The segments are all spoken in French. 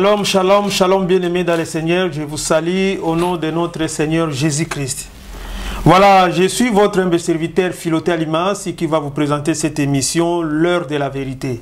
Shalom, shalom, shalom bien-aimés dans le Seigneur, je vous salue au nom de notre Seigneur Jésus-Christ. Voilà, je suis votre humble serviteur Philothée Alimas qui va vous présenter cette émission, l'heure de la vérité.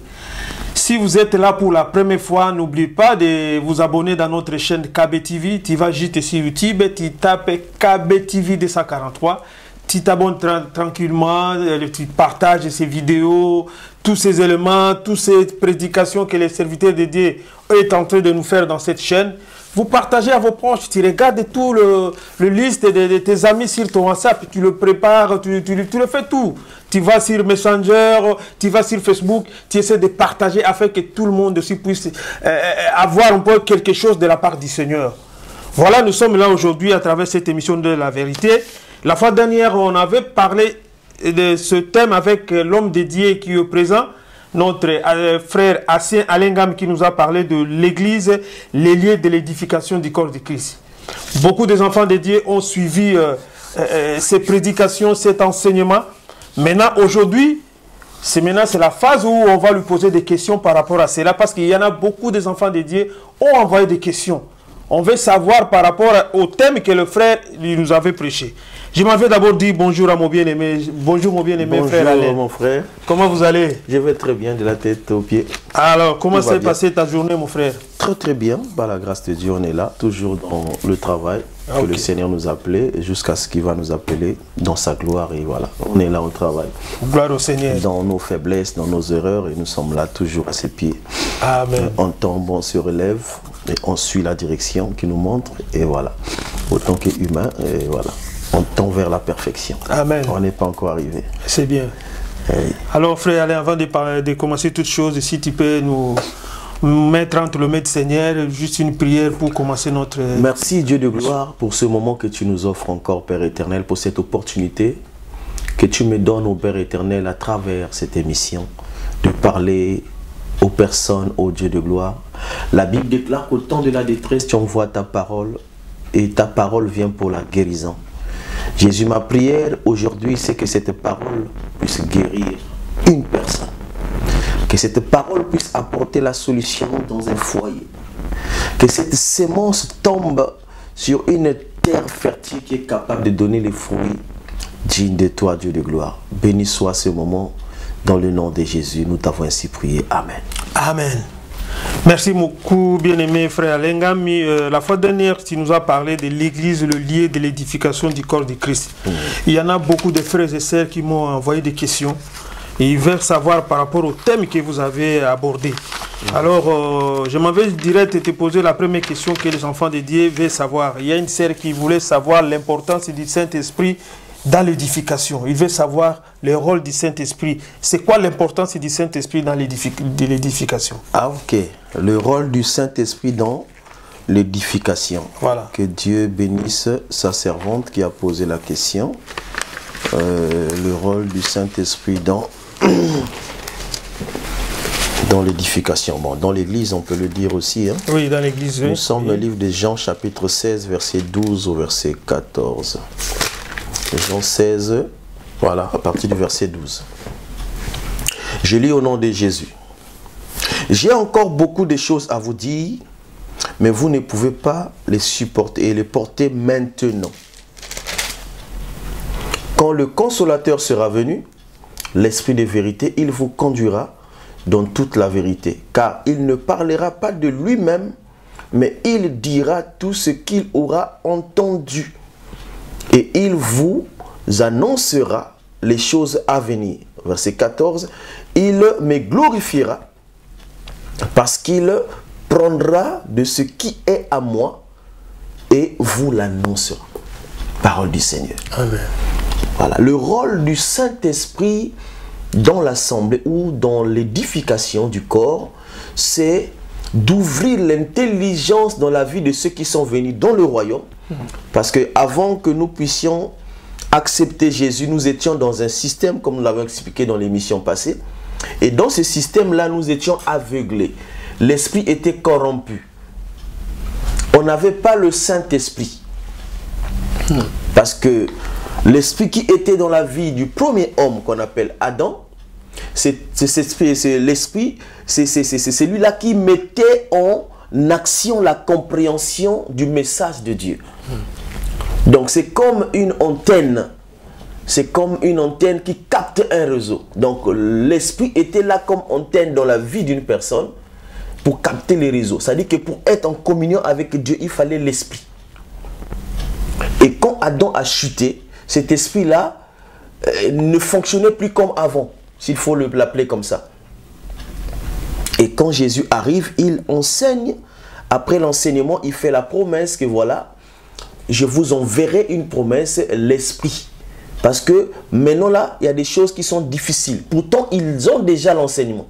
Si vous êtes là pour la première fois, n'oubliez pas de vous abonner dans notre chaîne KB TV. Tu vas juste sur YouTube, tu tapes KB TV 243. Tu t'abonnes tranquillement, tu partages ces vidéos, tous ces éléments, toutes ces prédications que les serviteurs de Dieu est en train de nous faire dans cette chaîne. Vous partagez à vos proches, tu regardes tout le liste de tes amis sur ton WhatsApp, tu le prépares, tu le fais tout. Tu vas sur Messenger, tu vas sur Facebook, tu essaies de partager afin que tout le monde aussi puisse avoir un peu quelque chose de la part du Seigneur. Voilà, nous sommes là aujourd'hui à travers cette émission de la vérité. La fois dernière, on avait parlé de ce thème avec l'homme de Dieu qui est présent, notre frère Assien Alengam qui nous a parlé de l'église, les lieux de l'édification du corps de Christ. Beaucoup des enfants de Dieu ont suivi ces prédications, cet enseignement. Maintenant, aujourd'hui, c'est la phase où on va lui poser des questions par rapport à cela, parce qu'il y en a beaucoup des enfants de Dieu qui ont envoyé des questions. On veut savoir par rapport au thème que le frère nous avait prêché. Je m'en vais d'abord dire bonjour à mon bien-aimé. Bonjour mon bien-aimé frère Alain. Bonjour mon frère. Comment vous allez? Je vais très bien de la tête aux pieds. Alors, comment s'est passée ta journée mon frère? Très très bien. Par la grâce de Dieu, on est là, toujours dans le travail que le Seigneur nous a appelé, jusqu'à ce qu'il va nous appeler dans sa gloire. Et voilà, on est là au travail. Gloire au Seigneur. Dans nos faiblesses, dans nos erreurs, et nous sommes là toujours à ses pieds. Amen. On tombe, on se relève, et on suit la direction qu'il nous montre, et voilà. Autant qu'humain, et voilà. On tend vers la perfection. Amen. On n'est pas encore arrivé. C'est bien. Hey. Alors frère Alain, avant de commencer toutes choses, si tu peux nous mettre entre le maître Seigneur, juste une prière pour commencer notre... Merci Dieu de gloire pour ce moment que tu nous offres encore, Père éternel, pour cette opportunité que tu me donnes au Père éternel à travers cette émission, de parler aux personnes, au Dieu de gloire. La Bible déclare qu'au temps de la détresse, tu envoies ta parole et ta parole vient pour la guérison. Jésus, ma prière aujourd'hui, c'est que cette parole puisse guérir une personne. Que cette parole puisse apporter la solution dans un foyer. Que cette sémence tombe sur une terre fertile qui est capable de donner les fruits dignes de toi, Dieu de gloire. Béni soit ce moment dans le nom de Jésus. Nous t'avons ainsi prié. Amen. Amen. Merci beaucoup, bien-aimé frère Alengam. La fois dernière, tu nous as parlé de l'église, le lieu de l'édification du corps de Christ. Il y en a beaucoup de frères et sœurs qui m'ont envoyé des questions. Et ils veulent savoir par rapport au thème que vous avez abordé. Alors, je m'en vais direct te poser la première question que les enfants de Dieu veulent savoir. Il y a une sœur qui voulait savoir l'importance du Saint-Esprit dans l'édification. Il veut savoir le rôle du Saint-Esprit. C'est quoi l'importance du Saint-Esprit dans l'édification? Ah ok. Le rôle du Saint-Esprit dans l'édification. Voilà. Que Dieu bénisse sa servante qui a posé la question. Le rôle du Saint-Esprit dans l'édification. Bon, dans l'église, on peut le dire aussi. Hein. Oui, dans l'église. Nous sommes dans le livre de Jean, chapitre 16, verset 12 au verset 14. Jean 16, voilà, à partir du verset 12. Je lis au nom de Jésus. J'ai encore beaucoup de choses à vous dire, mais vous ne pouvez pas les supporter et les porter maintenant. Quand le consolateur sera venu, l'Esprit de vérité, il vous conduira dans toute la vérité. Car il ne parlera pas de lui-même, mais il dira tout ce qu'il aura entendu. Et il vous annoncera les choses à venir. Verset 14. Il me glorifiera parce qu'il prendra de ce qui est à moi et vous l'annoncera. Parole du Seigneur. Amen. Voilà, le rôle du Saint-Esprit dans l'assemblée ou dans l'édification du corps, c'est d'ouvrir l'intelligence dans la vie de ceux qui sont venus dans le royaume. Parce que avant que nous puissions accepter Jésus, nous étions dans un système, comme nous l'avons expliqué dans l'émission passée. Et dans ce système-là, nous étions aveuglés. L'esprit était corrompu. On n'avait pas le Saint-Esprit. Parce que l'esprit qui était dans la vie du premier homme qu'on appelle Adam, c'est l'esprit, c'est celui-là qui mettait en action la compréhension du message de Dieu. Donc c'est comme une antenne. C'est comme une antenne qui capte un réseau. Donc l'esprit était là comme antenne dans la vie d'une personne pour capter les réseaux. C'est-à-dire que pour être en communion avec Dieu, il fallait l'esprit. Et quand Adam a chuté, cet esprit-là ne fonctionnait plus comme avant, s'il faut l'appeler comme ça. Et quand Jésus arrive, il enseigne. Après l'enseignement, il fait la promesse que voilà, je vous enverrai une promesse, l'esprit. Parce que maintenant là, il y a des choses qui sont difficiles. Pourtant, ils ont déjà l'enseignement.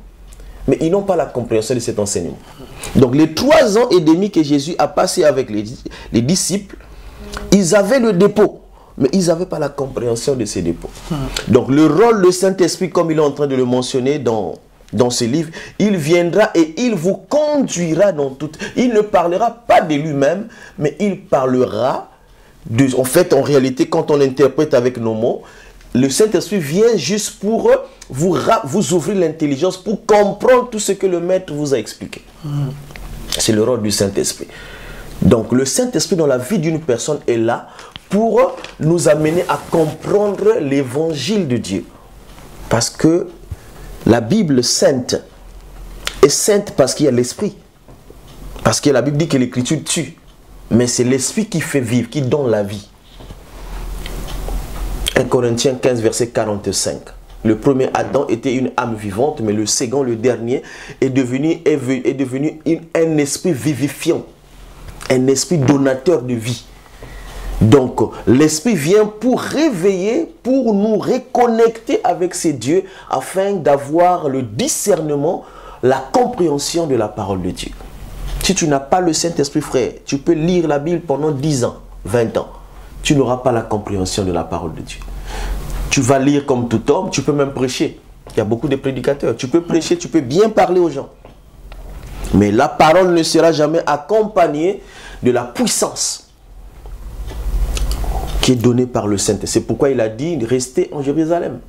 Mais ils n'ont pas la compréhension de cet enseignement. Donc les 3 ans et demi que Jésus a passé avec les disciples, ils avaient le dépôt. Mais ils n'avaient pas la compréhension de ces dépôts. Donc le rôle du Saint-Esprit, comme il est en train de le mentionner dans ce livre, il viendra et il vous conduira dans tout. Il ne parlera pas de lui-même, mais il parlera de... En fait, en réalité, quand on interprète avec nos mots, le Saint-Esprit vient juste pour vous ouvrir l'intelligence, pour comprendre tout ce que le Maître vous a expliqué. C'est le rôle du Saint-Esprit. Donc le Saint-Esprit dans la vie d'une personne est là pour nous amener à comprendre l'évangile de Dieu. Parce que la Bible sainte est sainte parce qu'il y a l'esprit. Parce que la Bible dit que l'écriture tue. Mais c'est l'esprit qui fait vivre, qui donne la vie. 1 Corinthiens 15, verset 45. Le premier Adam était une âme vivante, mais le second, le dernier, est devenu un esprit vivifiant. Un esprit donateur de vie. Donc, l'esprit vient pour réveiller, pour nous reconnecter avec ces dieux, afin d'avoir le discernement, la compréhension de la parole de Dieu. Si tu n'as pas le Saint-Esprit, frère, tu peux lire la Bible pendant 10 ans, 20 ans. Tu n'auras pas la compréhension de la parole de Dieu. Tu vas lire comme tout homme, tu peux même prêcher. Il y a beaucoup de prédicateurs. Tu peux prêcher, tu peux bien parler aux gens. Mais la parole ne sera jamais accompagnée de la puissance qui est donnée par le Saint-Esprit. C'est pourquoi il a dit, restez en Jérusalem.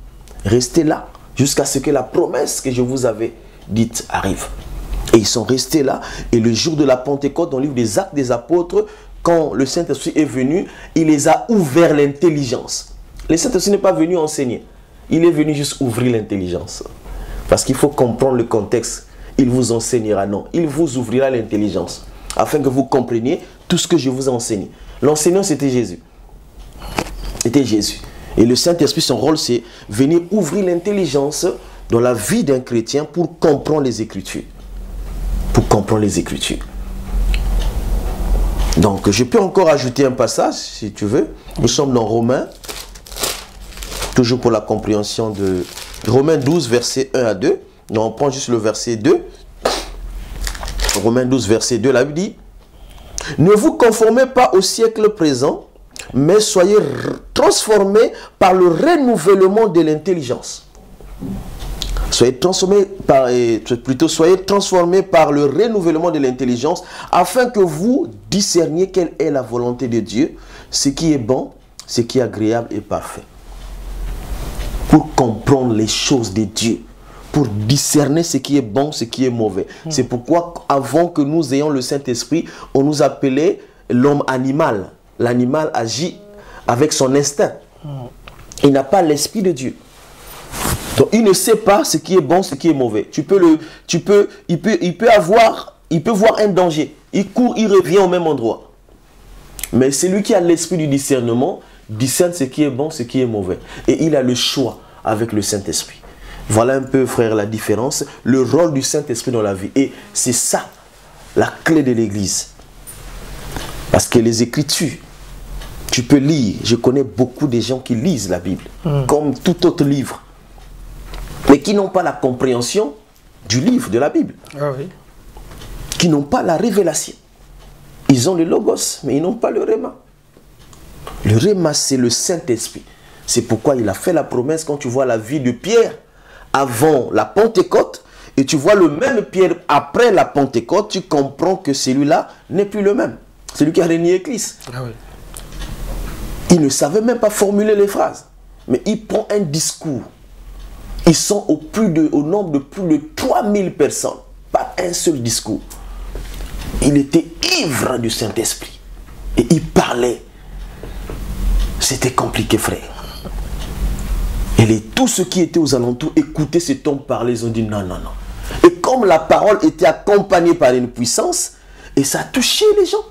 Restez là, jusqu'à ce que la promesse que je vous avais dite arrive. Et ils sont restés là. Et le jour de la Pentecôte, dans le livre des Actes des Apôtres, quand le Saint-Esprit est venu, il les a ouvert l'intelligence. Le Saint-Esprit n'est pas venu enseigner. Il est venu juste ouvrir l'intelligence. Parce qu'il faut comprendre le contexte. Il vous enseignera, non. Il vous ouvrira l'intelligence. Afin que vous compreniez tout ce que je vous ai enseigné. L'enseignant, c'était Jésus. C'était Jésus. Et le Saint-Esprit, son rôle, c'est venir ouvrir l'intelligence dans la vie d'un chrétien pour comprendre les Écritures. Pour comprendre les Écritures. Donc, je peux encore ajouter un passage, si tu veux. Nous sommes dans Romains, toujours pour la compréhension de Romains 12, versets 1 à 2. Non, on prend juste le verset 2. Romains 12, verset 2, la Bible dit: ne vous conformez pas au siècle présent, mais soyez transformés par le renouvellement de l'intelligence. Soyez transformés par le renouvellement de l'intelligence, afin que vous discerniez quelle est la volonté de Dieu, ce qui est bon, ce qui est agréable et parfait. Pour comprendre les choses de Dieu, pour discerner ce qui est bon, ce qui est mauvais. C'est pourquoi, avant que nous ayons le Saint-Esprit, on nous appelait l'homme animal. L'animal agit avec son instinct. Il n'a pas l'esprit de Dieu. Donc, il ne sait pas ce qui est bon, ce qui est mauvais. Il peut voir un danger. Il court, il revient au même endroit. Mais celui qui a l'esprit du discernement discerne ce qui est bon, ce qui est mauvais. Et il a le choix avec le Saint-Esprit. Voilà un peu, frère, la différence. Le rôle du Saint-Esprit dans la vie. Et c'est ça, la clé de l'Église. Parce que les Écritures, tu peux lire. Je connais beaucoup de gens qui lisent la Bible, comme tout autre livre, mais qui n'ont pas la compréhension du livre de la Bible. Ah oui. Qui n'ont pas la révélation. Ils ont le logos, mais ils n'ont pas le réma. Le réma, c'est le Saint-Esprit. C'est pourquoi il a fait la promesse. Quand tu vois la vie de Pierre avant la Pentecôte, et tu vois le même Pierre après la Pentecôte, tu comprends que celui-là n'est plus le même. Celui qui a régné Christ. Ah oui. Il ne savait même pas formuler les phrases. Mais il prend un discours. Ils sont au nombre de plus de 3000 personnes. Pas un seul discours. il était ivre du Saint-Esprit. Et il parlait. C'était compliqué, frère. Et tous ceux qui étaient aux alentours écoutaient cet homme parler, ils ont dit non, non, non. Et comme la parole était accompagnée par une puissance, et ça a touché les gens.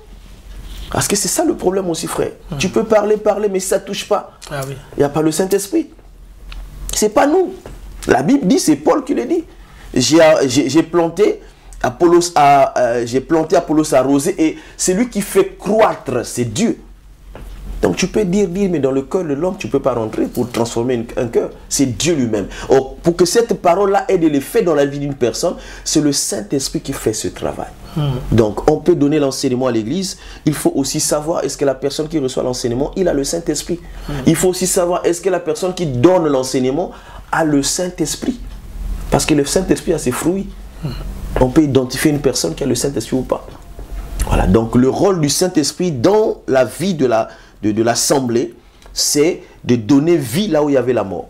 Parce que c'est ça le problème aussi, frère. Tu peux parler, mais ça ne touche pas. Ah oui. Il n'y a pas le Saint-Esprit. C'est pas nous. La Bible dit, c'est Paul qui le dit. J'ai planté, Apollos a arrosé, et c'est lui qui fait croître, c'est Dieu. Donc tu peux dire, mais dans le cœur de l'homme, tu ne peux pas rentrer pour transformer un cœur. C'est Dieu lui-même. Or, pour que cette parole-là ait de l'effet dans la vie d'une personne, c'est le Saint-Esprit qui fait ce travail. Donc on peut donner l'enseignement à l'église. Il faut aussi savoir, est-ce que la personne qui reçoit l'enseignement, il a le Saint-Esprit. Il faut aussi savoir, est-ce que la personne qui donne l'enseignement a le Saint-Esprit. Parce que le Saint-Esprit a ses fruits. On peut identifier une personne qui a le Saint-Esprit ou pas. Voilà, donc le rôle du Saint-Esprit dans la vie de l'assemblée, c'est de donner vie là où il y avait la mort.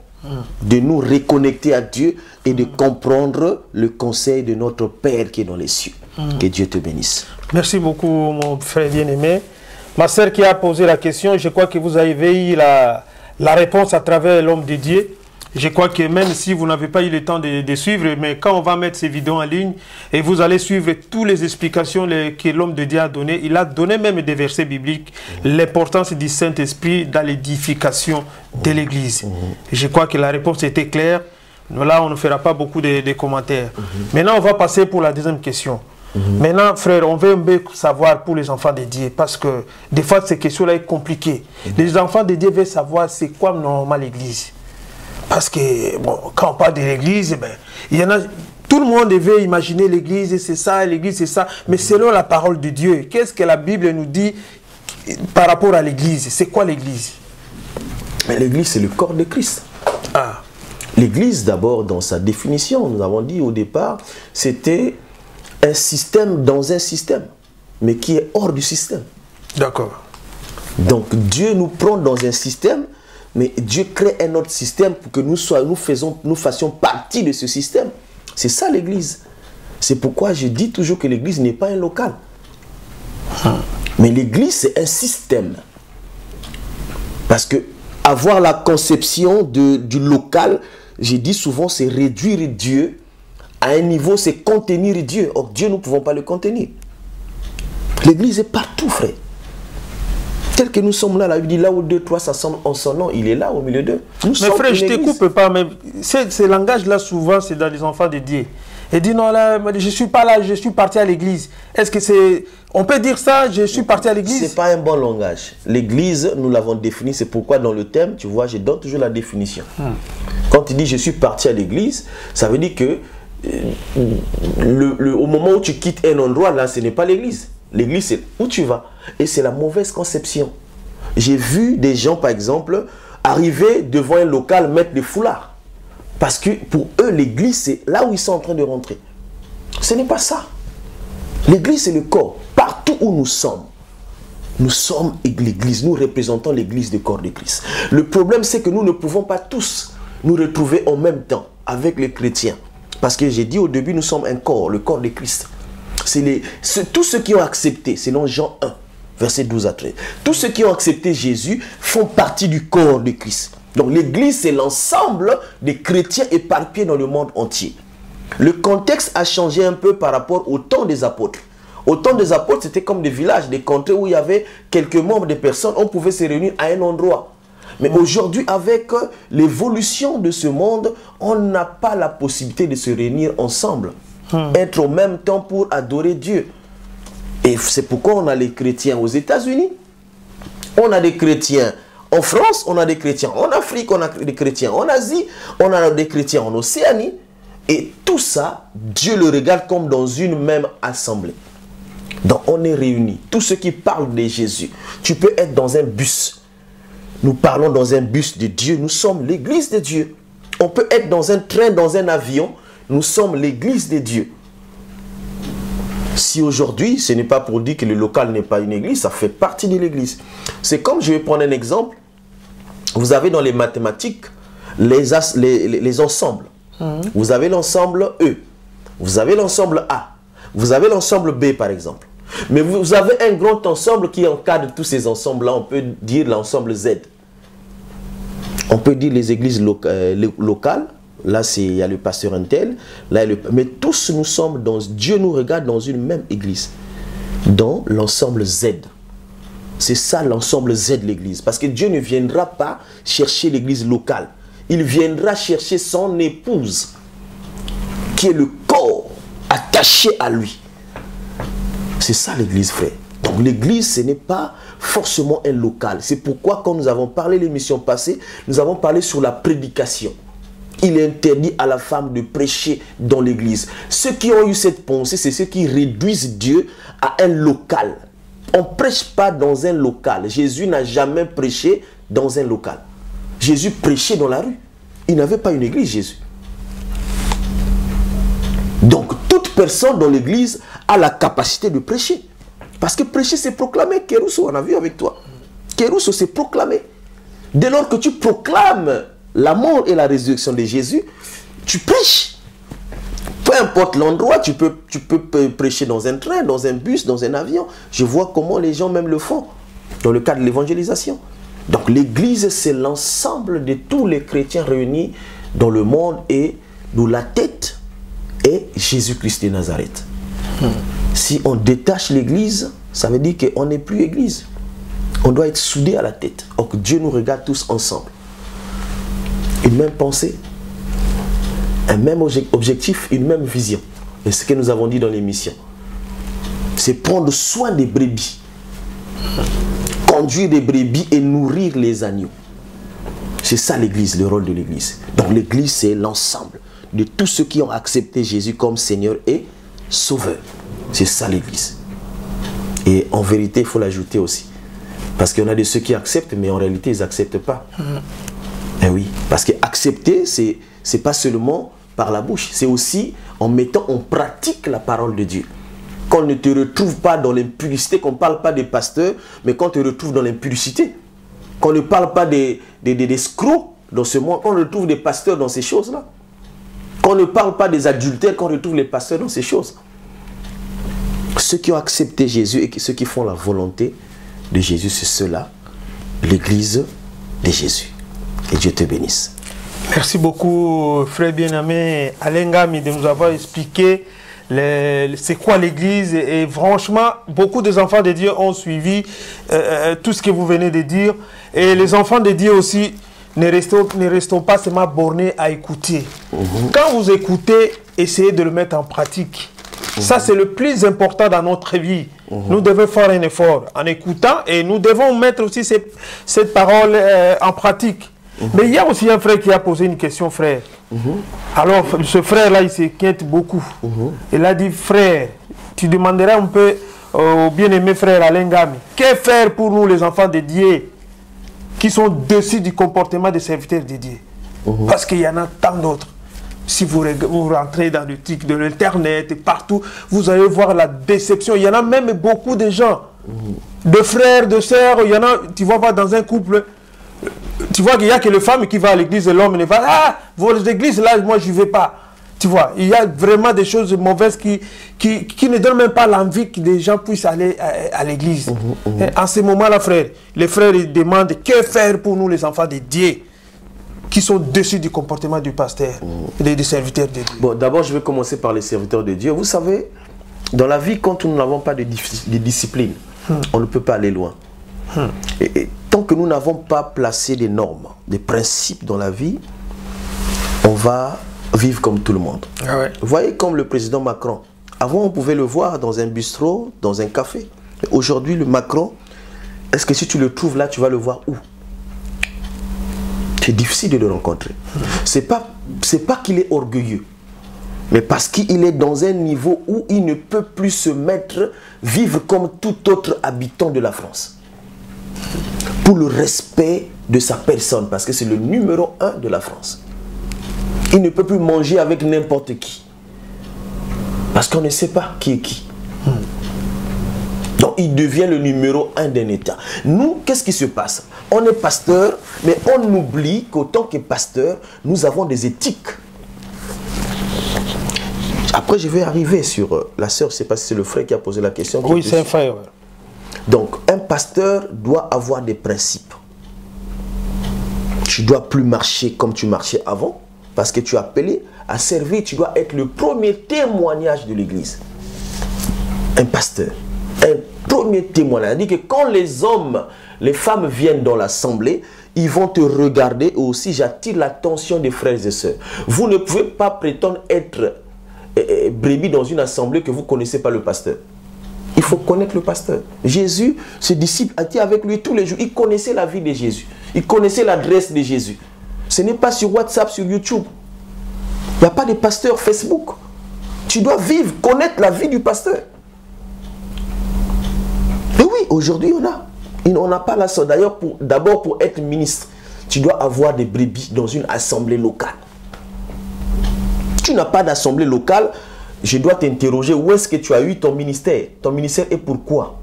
De nous reconnecter à Dieu et de comprendre le conseil de notre Père qui est dans les cieux. Que Dieu te bénisse. Merci beaucoup, mon frère bien-aimé. Ma sœur qui a posé la question, je crois que vous avez eu la réponse à travers l'homme de Dieu. Je crois que même si vous n'avez pas eu le temps de suivre, mais quand on va mettre ces vidéos en ligne et vous allez suivre toutes les explications que l'homme de Dieu a données, il a donné même des versets bibliques, l'importance du Saint-Esprit dans l'édification de l'Église. Je crois que la réponse était claire. Là, on ne fera pas beaucoup de commentaires. Maintenant, on va passer pour la deuxième question. Maintenant, frère, on veut un peu savoir pour les enfants de Dieu, parce que des fois, ces questions-là sont compliquées. Les enfants de Dieu veulent savoir c'est quoi normalement l'Église. Parce que, bon, quand on parle de l'Église, ben, il y en a, tout le monde veut imaginer l'Église, c'est ça, l'Église, c'est ça. Mais selon la parole de Dieu, qu'est-ce que la Bible nous dit par rapport à l'Église? C'est quoi l'Église? L'Église, c'est le corps de Christ. Ah. L'Église, d'abord, dans sa définition, nous avons dit au départ, c'était un système dans un système, mais qui est hors du système. D'accord. Donc, Dieu nous prend dans un système, mais Dieu crée un autre système pour que nous fassions partie de ce système. C'est ça l'Église. C'est pourquoi je dis toujours que l'Église n'est pas un local. Mais l'Église, c'est un système. Parce que avoir la conception du local, j'ai dit souvent, c'est réduire Dieu à un niveau, c'est contenir Dieu. Or, Dieu, nous ne pouvons pas le contenir. L'Église est partout, frère. Tel que nous sommes là, la Bible dit là où deux, trois s'assemblent en son nom, il est là au milieu d'eux. Mais frère, je ne te coupe pas, mais ce langage-là, souvent, c'est dans les enfants de Dieu. Et dit non, là, je ne suis pas là, je suis parti à l'église. Est-ce que c'est... On peut dire ça, je suis parti à l'église? Ce n'est pas un bon langage. L'église, nous l'avons défini, c'est pourquoi dans le thème, tu vois, je donne toujours la définition. Quand tu dis je suis parti à l'église, ça veut dire que au moment où tu quittes un endroit, là, ce n'est pas l'église. L'église, c'est où tu vas. Et c'est la mauvaise conception. J'ai vu des gens, par exemple, arriver devant un local, mettre des foulards. Parce que pour eux, l'église, c'est là où ils sont en train de rentrer. Ce n'est pas ça. L'église, c'est le corps. Partout où nous sommes l'église. Nous représentons l'église du corps de Christ. Le problème, c'est que nous ne pouvons pas tous nous retrouver en même temps avec les chrétiens. Parce que j'ai dit au début, nous sommes un corps, le corps de Christ. Tous ceux qui ont accepté, c'est dans Jean 1, verset 12 à 13. Tous ceux qui ont accepté Jésus font partie du corps de Christ. Donc l'église, c'est l'ensemble des chrétiens éparpillés dans le monde entier. Le contexte a changé un peu par rapport au temps des apôtres. Au temps des apôtres, c'était comme des villages, des contrées où il y avait quelques membres de personnes, on pouvait se réunir à un endroit. Mais aujourd'hui, avec l'évolution de ce monde, on n'a pas la possibilité de se réunir ensemble. Être au même temps pour adorer Dieu. Et c'est pourquoi on a les chrétiens aux États-Unis. On a des chrétiens en France, on a des chrétiens en Afrique, on a des chrétiens en Asie, on a des chrétiens en Océanie. Et tout ça, Dieu le regarde comme dans une même assemblée. Donc on est réunis. Tous ceux qui parlent de Jésus, tu peux être dans un bus. Nous parlons dans un bus de Dieu, nous sommes l'église de Dieu. On peut être dans un train, dans un avion, nous sommes l'église de Dieu. Si aujourd'hui, ce n'est pas pour dire que le local n'est pas une église, ça fait partie de l'église. C'est comme, je vais prendre un exemple, vous avez dans les mathématiques les ensembles. Vous avez l'ensemble E, vous avez l'ensemble A, vous avez l'ensemble B par exemple. Mais vous avez un grand ensemble qui encadre tous ces ensembles-là. On peut dire l'ensemble Z. On peut dire les églises locales. Là, il y a le pasteur Intel. Là, mais tous nous sommes dans... Dieu nous regarde dans une même église. Dans l'ensemble Z. C'est ça l'ensemble Z de l'église. Parce que Dieu ne viendra pas chercher l'église locale. Il viendra chercher son épouse, qui est le corps attaché à lui. C'est ça l'église, frère. Donc l'église, ce n'est pas forcément un local. C'est pourquoi quand nous avons parlé l'émission passée, nous avons parlé sur la prédication. Il est interdit à la femme de prêcher dans l'église. Ceux qui ont eu cette pensée, c'est ceux qui réduisent Dieu à un local. On ne prêche pas dans un local. Jésus n'a jamais prêché dans un local. Jésus prêchait dans la rue. Il n'avait pas une église, Jésus. Donc, toute personne dans l'église a la capacité de prêcher. Parce que prêcher, c'est proclamer. Kérousso, on a vu avec toi. Kérousso, c'est proclamer. Dès lors que tu proclames la mort et la résurrection de Jésus, tu prêches. Peu importe l'endroit, tu peux prêcher dans un train, dans un bus, dans un avion. Je vois comment les gens même le font dans le cadre de l'évangélisation. Donc l'église, c'est l'ensemble de tous les chrétiens réunis dans le monde et nous, la tête est Jésus-Christ de Nazareth. Si on détache l'église, ça veut dire qu'on n'est plus église. On doit être soudé à la tête. Donc Dieu nous regarde tous ensemble. Une même pensée, un même objectif, une même vision. Et ce que nous avons dit dans l'émission, c'est prendre soin des brebis, conduire des brebis et nourrir les agneaux. C'est ça l'église, le rôle de l'église. Donc l'église, c'est l'ensemble de tous ceux qui ont accepté Jésus comme Seigneur et Sauveur. C'est ça l'église. Et en vérité, il faut l'ajouter aussi. Parce qu'il y en a de ceux qui acceptent, mais en réalité, ils n'acceptent pas. Eh oui, parce que accepter, c'est pas seulement par la bouche, c'est aussi en mettant en pratique la parole de Dieu. Qu'on ne te retrouve pas dans l'impudicité, qu'on ne parle pas des pasteurs, mais qu'on te retrouve dans l'impudicité. Qu'on ne parle pas des escrocs dans ce monde, qu'on retrouve des pasteurs dans ces choses-là. Qu'on ne parle pas des adultères, qu'on retrouve les pasteurs dans ces choses. Ceux qui ont accepté Jésus et ceux qui font la volonté de Jésus, c'est ceux-là, l'église de Jésus. Et Dieu te bénisse. Merci beaucoup, frère bien-aimé Alain Ngami, de nous avoir expliqué c'est quoi l'église. Et franchement, beaucoup des enfants de Dieu ont suivi tout ce que vous venez de dire. Et les enfants de Dieu aussi, ne restons pas seulement bornés à écouter. Quand vous écoutez, essayez de le mettre en pratique. Ça, c'est le plus important dans notre vie. Nous devons faire un effort en écoutant et nous devons mettre aussi cette parole en pratique. Mais il y a aussi un frère qui a posé une question, frère. Alors, ce frère-là, il s'inquiète beaucoup. Il a dit, frère, tu demanderais un peu au bien-aimé frère Alain Ngami, que faire pour nous, les enfants de Dieu, qui sont dessus du comportement des serviteurs de Dieu? Parce qu'il y en a tant d'autres. Si vous rentrez dans le truc de l'internet et partout, vous allez voir la déception. Il y en a même beaucoup de gens, de frères, de sœurs. Il y en a, tu vois pas dans un couple, tu vois qu'il n'y a que les femmes qui vont à l'église et l'homme ne va. Ah, vos églises là, moi je ne vais pas. Tu vois, il y a vraiment des choses mauvaises qui ne donnent même pas l'envie que les gens puissent aller à l'église. En ce moment-là, frère, les frères ils demandent que faire pour nous, les enfants de Dieu, qui sont dessus du comportement du pasteur et des serviteurs de Dieu. Bon, d'abord, je vais commencer par les serviteurs de Dieu. Vous savez, dans la vie, quand nous n'avons pas de discipline, on ne peut pas aller loin. Et tant que nous n'avons pas placé des normes, des principes dans la vie, on va vivre comme tout le monde. Vous voyez, comme le président Macron. Avant, on pouvait le voir dans un bistrot, dans un café. Aujourd'hui, le Macron, est-ce que si tu le trouves là, tu vas le voir où? C'est difficile de le rencontrer. C'est pas qu'il est orgueilleux, mais parce qu'il est dans un niveau où il ne peut plus se mettre, vivre comme tout autre habitant de la France. Pour le respect de sa personne, parce que c'est le numéro 1 de la France. Il ne peut plus manger avec n'importe qui. Parce qu'on ne sait pas qui est qui. Donc il devient le numéro 1 d'un État. Nous, qu'est-ce qui se passe? On est pasteur, mais on oublie qu'autant que pasteur, nous avons des éthiques. Après, je vais arriver sur la sœur, c'est parce que c'est le frère qui a posé la question. Oui, c'est un frère. Donc, un pasteur doit avoir des principes. Tu ne dois plus marcher comme tu marchais avant, parce que tu es appelé à servir, tu dois être le premier témoignage de l'église. Un pasteur, un premier témoignage. C'est-à-dire que quand les hommes, les femmes viennent dans l'assemblée, ils vont te regarder. Et aussi, j'attire l'attention des frères et sœurs. Vous ne pouvez pas prétendre être brebis dans une assemblée que vous ne connaissez pas le pasteur. Il faut connaître le pasteur. Jésus, ses disciples étaient avec lui tous les jours. Ils connaissaient la vie de Jésus. Ils connaissaient l'adresse de Jésus. Ce n'est pas sur WhatsApp, sur YouTube. Il n'y a pas de pasteur Facebook. Tu dois vivre, connaître la vie du pasteur. Et oui, aujourd'hui, on n'a pas la sorte. D'ailleurs, d'abord pour être ministre, tu dois avoir des brebis dans une assemblée locale. Tu n'as pas d'assemblée locale, je dois t'interroger où est-ce que tu as eu ton ministère. Ton ministère est pourquoi?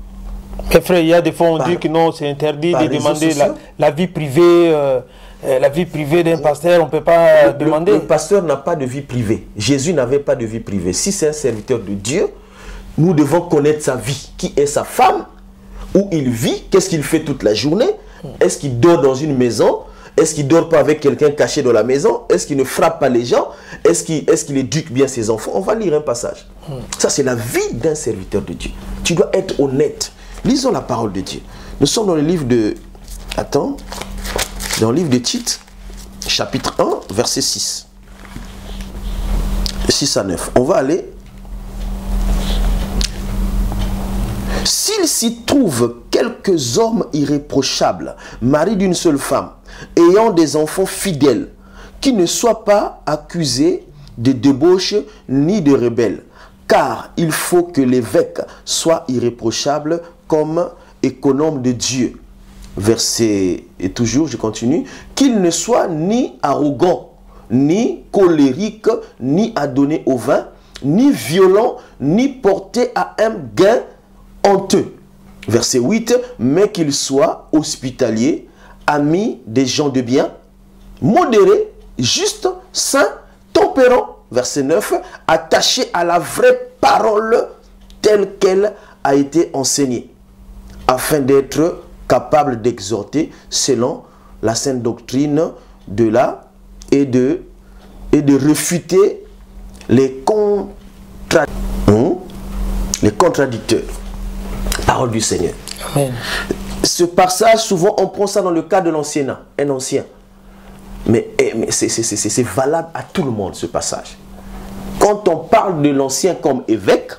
Mes frères, il y a des fois on dit que non, c'est interdit de demander la vie privée. La vie privée d'un pasteur, on ne peut pas demander. Le pasteur n'a pas de vie privée. Jésus n'avait pas de vie privée. Si c'est un serviteur de Dieu, nous devons connaître sa vie. Qui est sa femme? Où il vit? Qu'est-ce qu'il fait toute la journée? Est-ce qu'il dort dans une maison? Est-ce qu'il ne dort pas avec quelqu'un caché dans la maison? Est-ce qu'il ne frappe pas les gens? Est-ce qu'il éduque bien ses enfants? On va lire un passage. Ça, c'est la vie d'un serviteur de Dieu. Tu dois être honnête. Lisons la parole de Dieu. Nous sommes dans le livre de... Attends. Dans le livre de Tite, chapitre 1, verset 6. 6 à 9. On va aller. S'il s'y trouve quelques hommes irréprochables, maris d'une seule femme, ayant des enfants fidèles, qui ne soient pas accusés de débauche ni de rebelles, car il faut que l'évêque soit irréprochable comme économe de Dieu. Verset, et toujours, je continue, qu'il ne soit ni arrogant, ni colérique, ni adonné au vin, ni violent, ni porté à un gain honteux. Verset 8, mais qu'il soit hospitalier, ami des gens de bien, modéré, juste, saint, tempérant. Verset 9, attaché à la vraie parole telle qu'elle a été enseignée, afin d'être capable d'exhorter selon la sainte doctrine de la et de réfuter les contradicteurs. Parole du Seigneur. Amen. Ce passage, souvent on prend ça dans le cas de l'ancien, un ancien. Mais c'est valable à tout le monde, ce passage. Quand on parle de l'ancien comme évêque,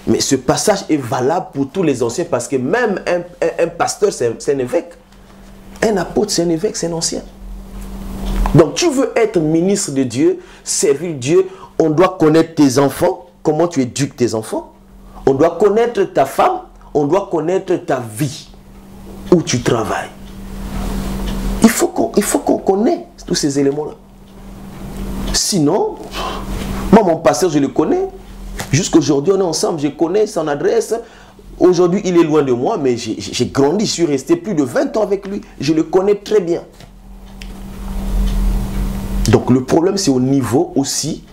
mais ce passage est valable pour tous les anciens, parce que même un pasteur, c'est un évêque. Un apôtre, c'est un évêque, c'est un ancien. Donc tu veux être ministre de Dieu, servir Dieu, on doit connaître tes enfants, comment tu éduques tes enfants. On doit connaître ta femme, on doit connaître ta vie, où tu travailles. Il faut qu'on connaisse tous ces éléments-là. Sinon, moi mon pasteur, je le connais. Jusqu'aujourd'hui, on est ensemble, je connais son adresse. Aujourd'hui, il est loin de moi, mais j'ai grandi, je suis resté plus de 20 ans avec lui. Je le connais très bien. Donc le problème, c'est au niveau aussi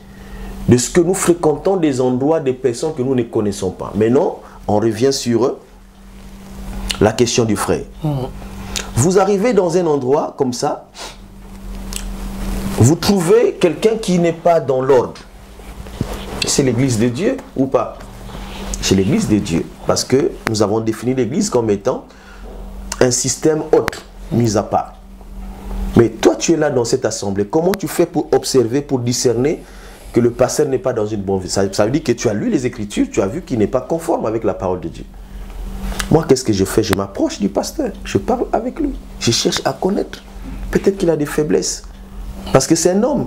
de ce que nous fréquentons des endroits, des personnes que nous ne connaissons pas. Maintenant, on revient sur la question du frère. Vous arrivez dans un endroit comme ça, vous trouvez quelqu'un qui n'est pas dans l'ordre. C'est l'église de Dieu ou pas? C'est l'église de Dieu. Parce que nous avons défini l'église comme étant un système autre, mis à part. Mais toi, tu es là dans cette assemblée. Comment tu fais pour observer, pour discerner que le pasteur n'est pas dans une bonne vie? Ça veut dire que tu as lu les Écritures, tu as vu qu'il n'est pas conforme avec la parole de Dieu. Moi, qu'est-ce que je fais? Je m'approche du pasteur. Je parle avec lui. Je cherche à connaître. Peut-être qu'il a des faiblesses. Parce que c'est un homme.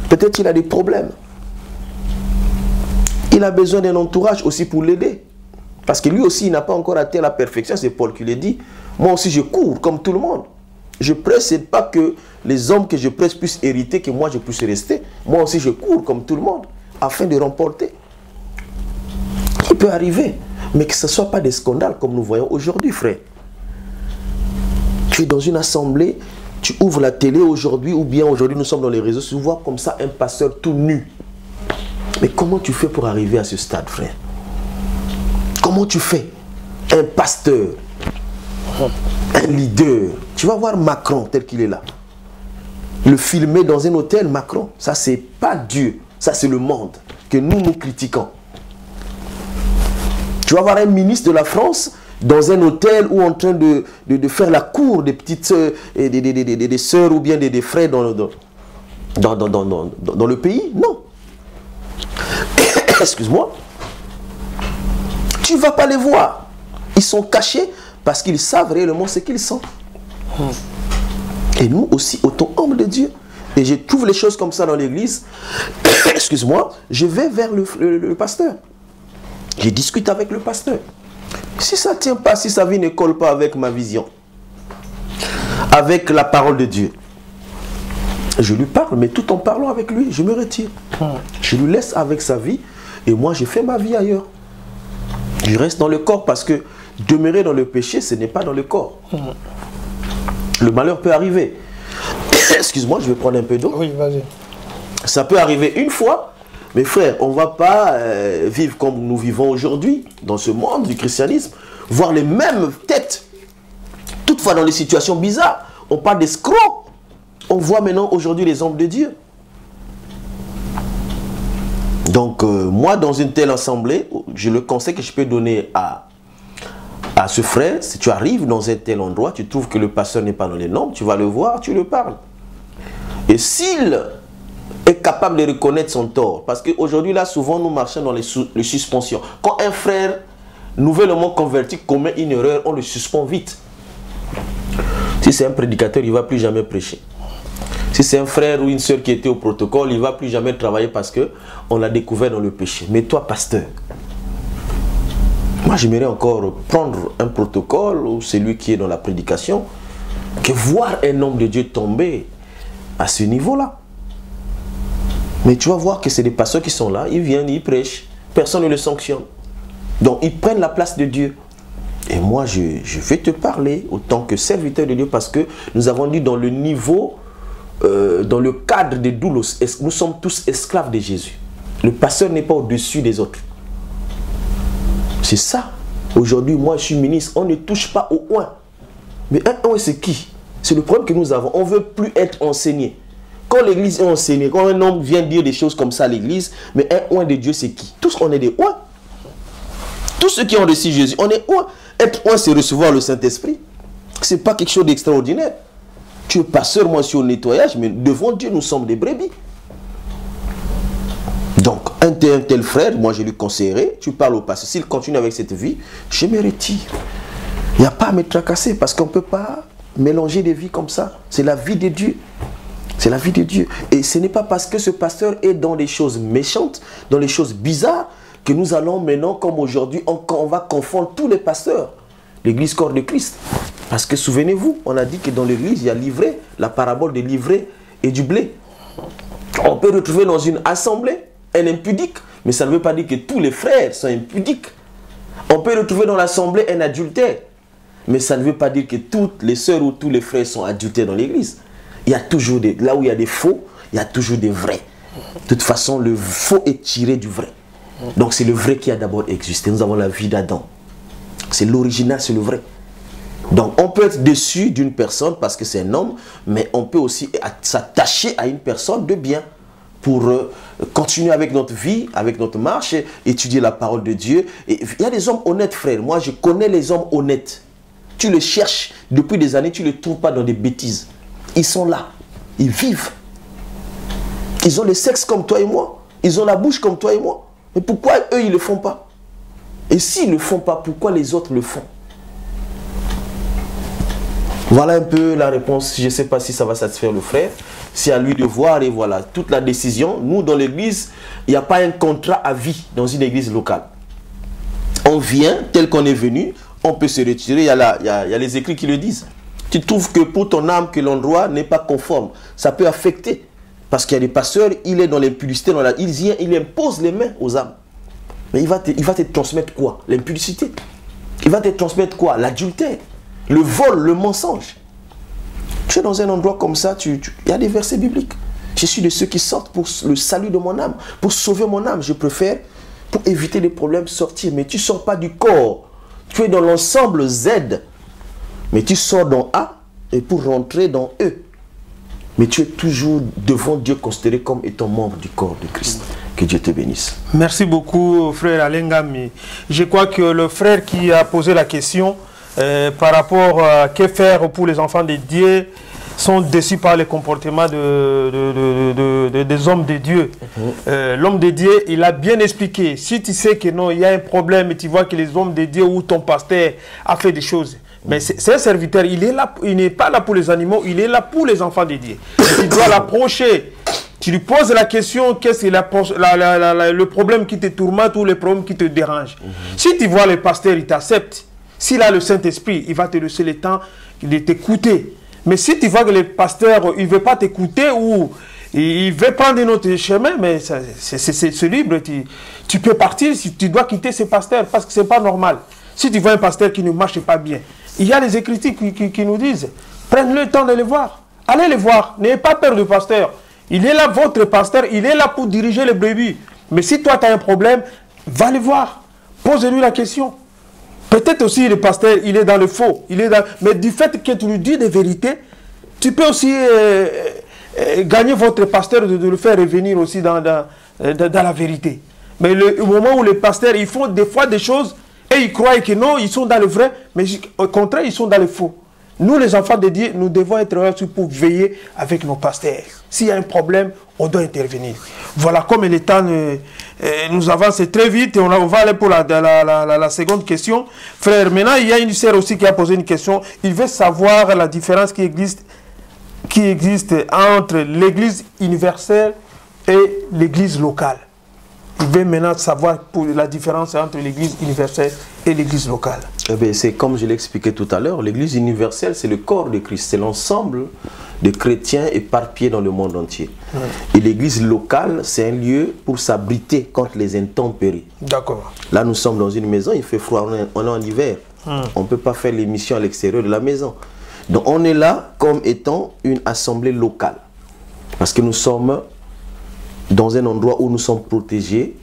Peut-être qu'il a des problèmes. Il a besoin d'un entourage aussi pour l'aider. Parce que lui aussi, il n'a pas encore atteint la perfection. C'est Paul qui le dit. Moi aussi, je cours comme tout le monde. Je presse, c'est pas que les hommes que je presse puissent hériter, que moi je puisse rester. Moi aussi, je cours comme tout le monde, afin de remporter. Il peut arriver, mais que ce ne soit pas des scandales comme nous voyons aujourd'hui, frère. Tu es dans une assemblée, tu ouvres la télé aujourd'hui, ou bien aujourd'hui nous sommes dans les réseaux, tu vois comme ça un pasteur tout nu. Mais comment tu fais pour arriver à ce stade, frère? Comment tu fais? Un pasteur, un leader. Tu vas voir Macron tel qu'il est là. Le filmer dans un hôtel, Macron. Ça, c'est pas Dieu. Ça, c'est le monde que nous critiquons. Tu vas voir un ministre de la France dans un hôtel ou en train de faire la cour des petites sœurs, et des sœurs ou bien des frères dans le pays. Non. Excuse-moi. Tu ne vas pas les voir. Ils sont cachés parce qu'ils savent réellement ce qu'ils sont. Et nous aussi, autant hommes de Dieu, et je trouve les choses comme ça dans l'église, excuse-moi, je vais vers le pasteur. Je discute avec le pasteur. Si ça ne tient pas, si sa vie ne colle pas avec ma vision, avec la parole de Dieu, je lui parle, mais tout en parlant avec lui, je me retire. Je lui laisse avec sa vie, et moi je fais ma vie ailleurs. Je reste dans le corps parce que demeurer dans le péché, ce n'est pas dans le corps. Le malheur peut arriver. Excuse-moi, je vais prendre un peu d'eau. Oui, vas-y. Ça peut arriver une fois, mais frère, on ne va pas vivre comme nous vivons aujourd'hui, dans ce monde du christianisme, voir les mêmes têtes. Toutefois, dans les situations bizarres, on parle d'escrocs. On voit maintenant aujourd'hui les hommes de Dieu. Donc, moi, dans une telle assemblée, le conseil que je peux donner à ce frère, si tu arrives dans un tel endroit, tu trouves que le pasteur n'est pas dans les normes, tu vas le voir, tu le parles. Et s'il est capable de reconnaître son tort, parce qu'aujourd'hui, là, souvent, nous marchons dans les suspensions. Quand un frère nouvellement converti commet une erreur, on le suspend vite. Si c'est un prédicateur, il ne va plus jamais prêcher. Si c'est un frère ou une soeur qui était au protocole, il ne va plus jamais travailler parce qu'on l'a découvert dans le péché. Mais toi, pasteur, moi j'aimerais encore prendre un protocole ou celui qui est dans la prédication, que voir un homme de Dieu tomber à ce niveau-là. Mais tu vas voir que c'est des pasteurs qui sont là, ils viennent, ils prêchent, personne ne les sanctionne. Donc ils prennent la place de Dieu. Et moi je vais te parler autant que serviteur de Dieu parce que nous avons dit dans le niveau, dans le cadre des doulos, nous sommes tous esclaves de Jésus. Le pasteur n'est pas au-dessus des autres. C'est ça. Aujourd'hui, moi je suis ministre, on ne touche pas au oint. Mais un oint c'est qui? C'est le problème que nous avons. On ne veut plus être enseigné. Quand l'église est enseignée, quand un homme vient dire des choses comme ça à l'église, mais un oint de Dieu c'est qui? Tous on est des oints. Tous ceux qui ont reçu Jésus, on est oint. Être oint c'est recevoir le Saint-Esprit. Ce n'est pas quelque chose d'extraordinaire. Tu es pasteur, moi je suis au nettoyage, mais devant Dieu nous sommes des brebis. Donc, un tel frère, moi je lui conseillerais, tu parles au pasteur, s'il continue avec cette vie, je me retire. Il n'y a pas à me tracasser parce qu'on ne peut pas mélanger des vies comme ça. C'est la vie de Dieu. C'est la vie de Dieu. Et ce n'est pas parce que ce pasteur est dans des choses méchantes, dans les choses bizarres, que nous allons maintenant, comme aujourd'hui, on va confondre tous les pasteurs. L'église corps de Christ. Parce que souvenez-vous, on a dit que dans l'église, il y a l'ivraie, la parabole de l'ivraie et du blé. On peut retrouver dans une assemblée un impudique, mais ça ne veut pas dire que tous les frères sont impudiques. On peut retrouver dans l'assemblée un adultère, mais ça ne veut pas dire que toutes les sœurs ou tous les frères sont adultères dans l'église. Il y a toujours là où il y a des faux, il y a toujours des vrais. De toute façon, le faux est tiré du vrai. Donc c'est le vrai qui a d'abord existé. Nous avons la vie d'Adam. C'est l'original, c'est le vrai. Donc on peut être déçu d'une personne parce que c'est un homme, mais on peut aussi s'attacher à une personne de bien pour continuer avec notre vie, avec notre marche, étudier la parole de Dieu. Et il y a des hommes honnêtes, frère. Moi, je connais les hommes honnêtes. Tu les cherches depuis des années, tu ne les trouves pas dans des bêtises. Ils sont là. Ils vivent. Ils ont le sexe comme toi et moi. Ils ont la bouche comme toi et moi. Mais pourquoi eux, ils ne le font pas? Et s'ils ne le font pas, pourquoi les autres le font? Voilà un peu la réponse. Je ne sais pas si ça va satisfaire le frère. C'est à lui de voir et voilà. Toute la décision. Nous, dans l'église, il n'y a pas un contrat à vie dans une église locale. On vient tel qu'on est venu. On peut se retirer. Il y a les écrits qui le disent. Tu trouves que pour ton âme, que l'endroit n'est pas conforme. Ça peut affecter. Parce qu'il y a des pasteurs, il est dans l'impudicité. Il impose les mains aux âmes. Mais il va te transmettre quoi? L'impudicité. Il va te transmettre quoi? L'adultère. Le vol, le mensonge. Tu es dans un endroit comme ça, il y a des versets bibliques. Je suis de ceux qui sortent pour le salut de mon âme, pour sauver mon âme. Je préfère, pour éviter les problèmes, sortir. Mais tu ne sors pas du corps. Tu es dans l'ensemble Z. Mais tu sors dans A et pour rentrer dans E. Mais tu es toujours devant Dieu considéré comme étant membre du corps de Christ. Que Dieu te bénisse. Merci beaucoup, frère Alengami. Je crois que le frère qui a posé la question par rapport à que faire pour les enfants de Dieu sont déçus par les comportements des hommes de Dieu. L'homme de Dieu, il a bien expliqué. Si tu sais que non, il y a un problème et tu vois que les hommes de Dieu ou ton pasteur a fait des choses, mais c'est un serviteur, il est là, il n'est pas là pour les animaux, il est là pour les enfants de Dieu. Tu dois l'approcher. Tu lui poses la question, qu'est-ce que le problème qui te tourmente ou le problème qui te dérange. Si tu vois le pasteur, il t'accepte. S'il a le Saint-Esprit, il va te laisser le temps de t'écouter. Mais si tu vois que le pasteur, il ne veut pas t'écouter ou il veut prendre un autre chemin, mais c'est libre. Tu peux partir, si tu dois quitter ce pasteur parce que ce n'est pas normal. Si tu vois un pasteur qui ne marche pas bien, il y a des écritures qui nous disent, prenez le temps de les voir. Allez les voir, n'ayez pas peur du pasteur. Il est là, votre pasteur, il est là pour diriger les brebis. Mais si toi tu as un problème, va le voir. Pose-lui la question. Peut-être aussi le pasteur, il est dans le faux. Mais du fait que tu lui dis des vérités, tu peux aussi gagner votre pasteur de le faire revenir aussi dans la vérité. Mais au moment où les pasteurs, ils font des fois des choses et ils croient que non, ils sont dans le vrai, mais au contraire, ils sont dans le faux. Nous, les enfants de Dieu, nous devons être là pour veiller avec nos pasteurs. S'il y a un problème, on doit intervenir. Voilà, comme le temps nous avance très vite, et on va aller pour la seconde question. Frère, maintenant, il y a une sœur aussi qui a posé une question. Il veut savoir la différence qui existe entre l'église universelle et l'église locale. Il veut maintenant savoir la différence entre l'église universelle et l'église locale. Eh c'est comme je l'ai expliqué tout à l'heure, l'église universelle, c'est le corps de Christ, c'est l'ensemble de chrétiens éparpillés dans le monde entier. Et l'église locale, c'est un lieu pour s'abriter contre les intempéries. D'accord. Là, nous sommes dans une maison, il fait froid, on est en hiver. On ne peut pas faire l'émission à l'extérieur de la maison. Donc, on est là comme étant une assemblée locale. Parce que nous sommes dans un endroit où nous sommes protégés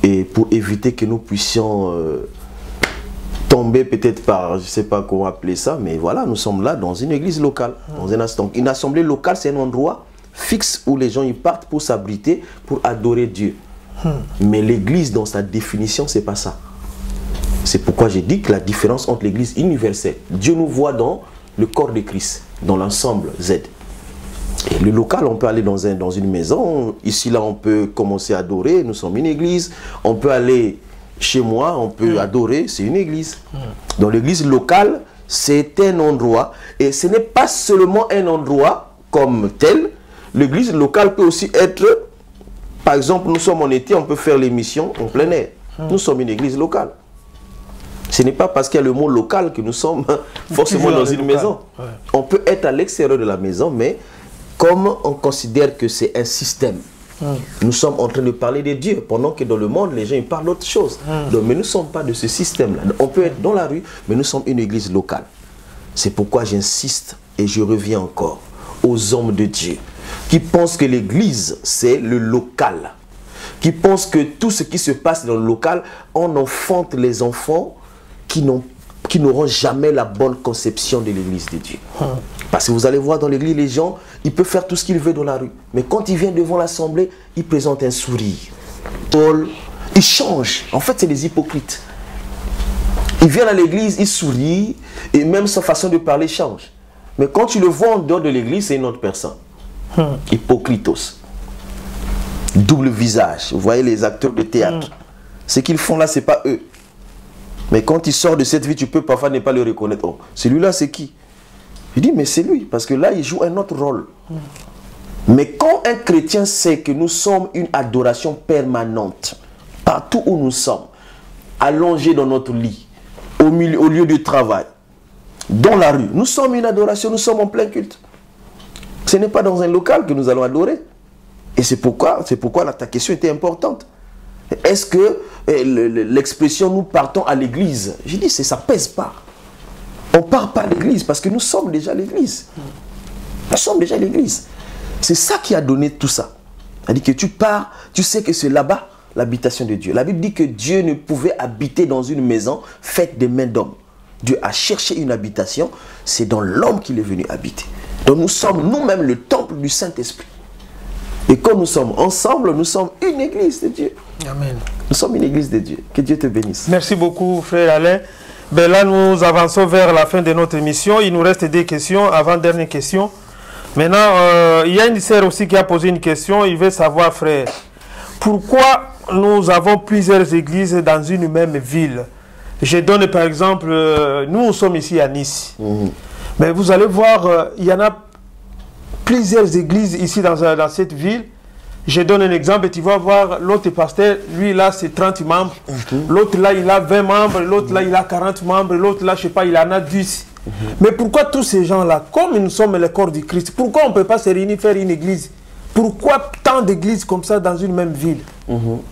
et pour éviter que nous puissions tomber peut-être par, je ne sais pas comment appeler ça, mais voilà, nous sommes là dans une église locale. Dans un instant. Une assemblée locale, c'est un endroit fixe où les gens y partent pour s'abriter, pour adorer Dieu. Mais l'église, dans sa définition, c'est pas ça. C'est pourquoi j'ai dit que la différence entre l'église universelle, Dieu nous voit dans le corps de Christ, dans l'ensemble Z. Et le local, on peut aller dans une maison, ici là on peut commencer à adorer, nous sommes une église, on peut aller chez moi, on peut adorer, c'est une église. Donc l'église locale, c'est un endroit, et ce n'est pas seulement un endroit comme tel, l'église locale peut aussi être, par exemple nous sommes en été, on peut faire l'émission en plein air, nous sommes une église locale. Ce n'est pas parce qu'il y a le mot local que nous sommes forcément dans une maison. On peut être à l'extérieur de la maison, mais comme on considère que c'est un système, nous sommes en train de parler de Dieu, pendant que dans le monde, les gens ils parlent d'autre chose. Donc, mais nous ne sommes pas de ce système-là. On peut être dans la rue, mais nous sommes une église locale. C'est pourquoi j'insiste, et je reviens encore, aux hommes de Dieu, qui pensent que l'église, c'est le local. Qui pensent que tout ce qui se passe dans le local, on enfante les enfants qui n'auront jamais la bonne conception de l'église de Dieu. Parce que vous allez voir dans l'église, les gens, ils peuvent faire tout ce qu'ils veulent dans la rue. Mais quand ils viennent devant l'assemblée, ils présentent un sourire. Ils changent. En fait, c'est des hypocrites. Ils viennent à l'église, ils sourient, et même sa façon de parler change. Mais quand tu le vois en dehors de l'église, c'est une autre personne. Hypocritos. Double visage. Vous voyez les acteurs de théâtre. Ce qu'ils font là, ce n'est pas eux. Mais quand il sort de cette vie, tu peux parfois ne pas le reconnaître. Oh, celui-là, c'est qui? Je dis, mais c'est lui, parce que là, il joue un autre rôle. Mais quand un chrétien sait que nous sommes une adoration permanente, partout où nous sommes, allongés dans notre lit, au lieu du travail, dans la rue, nous sommes une adoration, nous sommes en plein culte. Ce n'est pas dans un local que nous allons adorer. Et c'est pourquoi ta question était importante. Est-ce que l'expression « nous partons à l'église », j'ai dit, ça ne pèse pas. On ne part pas à l'église parce que nous sommes déjà l'église. Nous sommes déjà l'église. C'est ça qui a donné tout ça. C'est-à-dire que tu pars, tu sais que c'est là-bas l'habitation de Dieu. La Bible dit que Dieu ne pouvait habiter dans une maison faite de mains d'hommes. Dieu a cherché une habitation, c'est dans l'homme qu'il est venu habiter. Donc nous sommes nous-mêmes le temple du Saint-Esprit. Et quand nous sommes ensemble, nous sommes une église de Dieu. Amen. Nous sommes une église de Dieu. Que Dieu te bénisse. Merci beaucoup, frère Alain. Ben là, nous avançons vers la fin de notre émission. Il nous reste des questions, avant-dernière question. Maintenant, il y a une sœur aussi qui a posé une question. Il veut savoir, frère, pourquoi nous avons plusieurs églises dans une même ville? Je donne par exemple, nous sommes ici à Nice. Mais vous allez voir, il y en a plusieurs églises ici dans cette ville. Je donne un exemple, tu vas voir l'autre pasteur, lui là c'est 30 membres, l'autre là il a 20 membres, l'autre là il a 40 membres, l'autre là je sais pas, il en a 10. Mais pourquoi tous ces gens-là, comme nous sommes le corps du Christ, pourquoi on ne peut pas se réunir, faire une église? Pourquoi tant d'églises comme ça dans une même ville?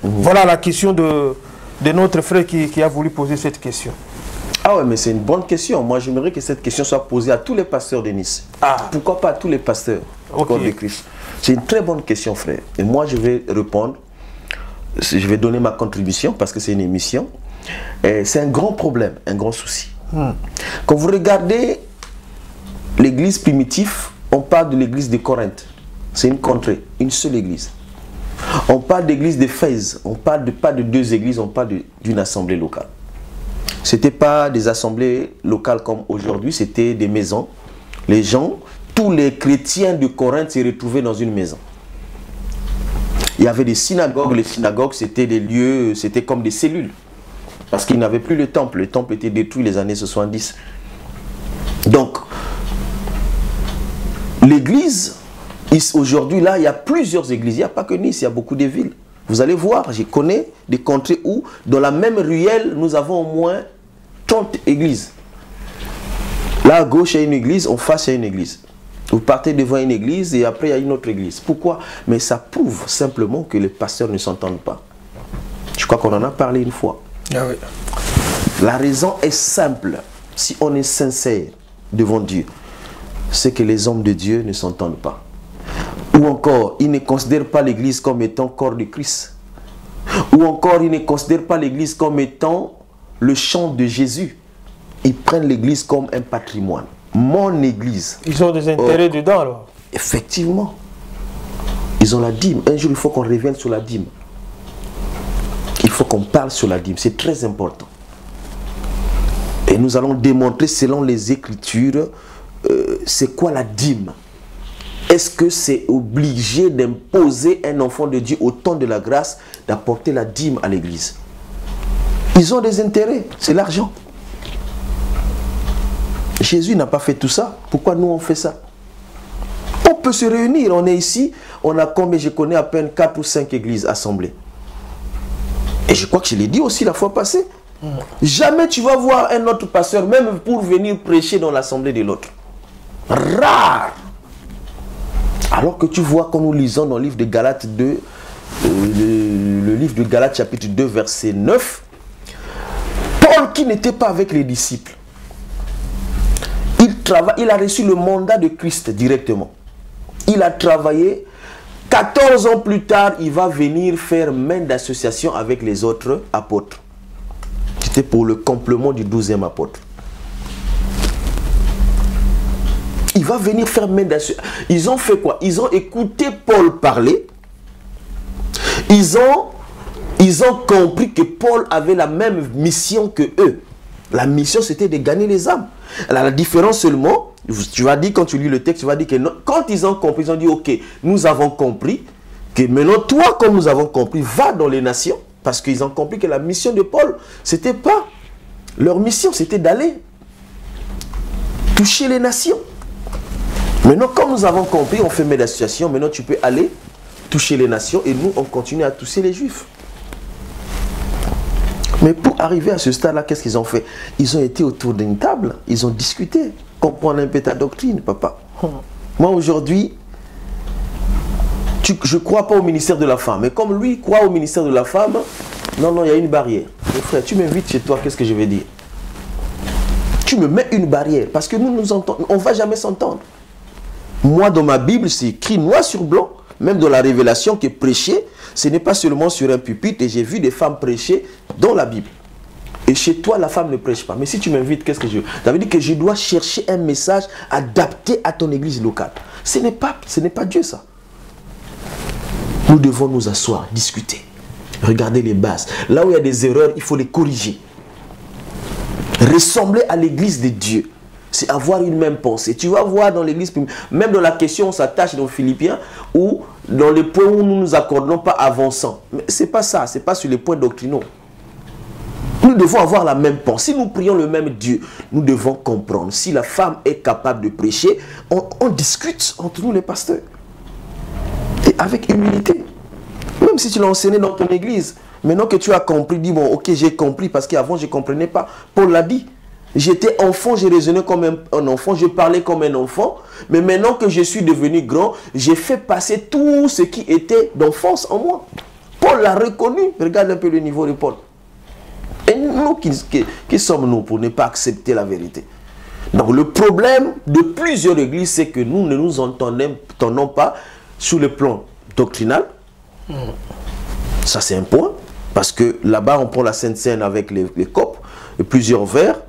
Voilà la question de notre frère qui a voulu poser cette question. Ah ouais, mais c'est une bonne question. Moi, j'aimerais que cette question soit posée à tous les pasteurs de Nice. Pourquoi pas à tous les pasteurs du corps de Christ? C'est une très bonne question, frère. Et moi, je vais répondre. Je vais donner ma contribution parce que c'est une émission. C'est un grand problème, un grand souci. Quand vous regardez l'église primitive, on parle de l'église de Corinthe. C'est une contrée, une seule église. On parle d'église d'Éphèse. On ne parle pas de deux églises, on parle d'une assemblée locale. Ce n'était pas des assemblées locales comme aujourd'hui, c'était des maisons. Les gens, tous les chrétiens de Corinthe se retrouvaient dans une maison. Il y avait des synagogues. Les synagogues, c'était des lieux, c'était comme des cellules. Parce qu'ils n'avaient plus le temple. Le temple était détruit les années 70. Donc, l'église, aujourd'hui, là, il y a plusieurs églises. Il n'y a pas que Nice, il y a beaucoup de villes. Vous allez voir, je connais des contrées où, dans la même ruelle, nous avons au moins 30 églises. Là, à gauche, il y a une église, en face, il y a une église. Vous partez devant une église et après, il y a une autre église. Pourquoi? Mais ça prouve simplement que les pasteurs ne s'entendent pas. Je crois qu'on en a parlé une fois. Ah oui. La raison est simple. Si on est sincère devant Dieu, c'est que les hommes de Dieu ne s'entendent pas. Ou encore, ils ne considèrent pas l'église comme étant corps de Christ. Ou encore, ils ne considèrent pas l'église comme étant le champ de Jésus. Ils prennent l'église comme un patrimoine. Mon église. Ils ont des intérêts dedans alors. Effectivement. Ils ont la dîme. Un jour, il faut qu'on revienne sur la dîme. Il faut qu'on parle sur la dîme. C'est très important. Et nous allons démontrer selon les Écritures, c'est quoi la dîme. Est-ce que c'est obligé d'imposer un enfant de Dieu au temps de la grâce d'apporter la dîme à l'église? Ils ont des intérêts, c'est l'argent. Jésus n'a pas fait tout ça. Pourquoi nous on fait ça? On peut se réunir, on est ici, on a combien? Je connais à peine 4 ou 5 églises assemblées. Et je crois que je l'ai dit aussi la fois passée. Jamais tu vas voir un autre pasteur, même pour venir prêcher dans l'assemblée de l'autre. Rare. Alors que tu vois, quand nous lisons dans le livre de Galates 2, le livre de Galates chapitre 2 verset 9, Paul qui n'était pas avec les disciples, il a reçu le mandat de Christ directement. Il a travaillé. 14 ans plus tard, il va venir faire main d'association avec les autres apôtres. C'était pour le complément du 12e apôtre. Il va venir faire main d'association. Ils ont fait quoi? Ils ont écouté Paul parler. Ils ont compris que Paul avait la même mission que eux. La mission, c'était de gagner les âmes. Alors, la différence seulement, tu vas dire, quand tu lis le texte, tu vas dire que non, quand ils ont compris, ils ont dit, ok, nous avons compris que maintenant, toi, comme nous avons compris, va dans les nations. Parce qu'ils ont compris que la mission de Paul, c'était pas leur mission, c'était d'aller toucher les nations. Maintenant, comme nous avons compris, on fait main d'association, maintenant tu peux aller toucher les nations et nous, on continue à toucher les juifs. Mais pour arriver à ce stade-là, qu'est-ce qu'ils ont fait? Ils ont été autour d'une table, ils ont discuté, comprendre un peu ta doctrine, papa. Moi, aujourd'hui, je ne crois pas au ministère de la femme. Mais comme lui croit au ministère de la femme, non, il y a une barrière. Mon frère, tu m'invites chez toi, qu'est-ce que je vais dire? Tu me mets une barrière, parce que nous nous entendons, on ne va jamais s'entendre. Moi, dans ma Bible, c'est écrit noir sur blanc, même dans la révélation, que prêcher, ce n'est pas seulement sur un pupitre. Et j'ai vu des femmes prêcher dans la Bible. Et chez toi, la femme ne prêche pas. Mais si tu m'invites, qu'est-ce que je veux? Ça veut dire que je dois chercher un message adapté à ton église locale. Ce n'est pas Dieu, ça. Nous devons nous asseoir, discuter, regarder les bases. Là où il y a des erreurs, il faut les corriger. Ressembler à l'église de Dieu, c'est avoir une même pensée. Tu vas voir dans l'église, même dans la question, on s'attache dans Philippiens, ou dans les points où nous ne nous accordons pas avançant. Mais ce n'est pas ça, ce n'est pas sur les points doctrinaux. Nous devons avoir la même pensée. Si nous prions le même Dieu, nous devons comprendre. Si la femme est capable de prêcher, on discute entre nous les pasteurs. Et avec humilité. Même si tu l'as enseigné dans ton église, maintenant que tu as compris, dis bon, ok, j'ai compris, parce qu'avant je ne comprenais pas. Paul l'a dit. J'étais enfant, j'ai raisonné comme un enfant, je parlais comme un enfant. Mais maintenant que je suis devenu grand, j'ai fait passer tout ce qui était d'enfance en moi. Paul l'a reconnu. Regarde un peu le niveau de Paul. Et nous, qui sommes-nous pour ne pas accepter la vérité? Donc le problème de plusieurs églises, c'est que nous ne nous entendons pas sur le plan doctrinal. Ça, c'est un point. Parce que là-bas, on prend la Sainte Seine avec les copes et plusieurs verres.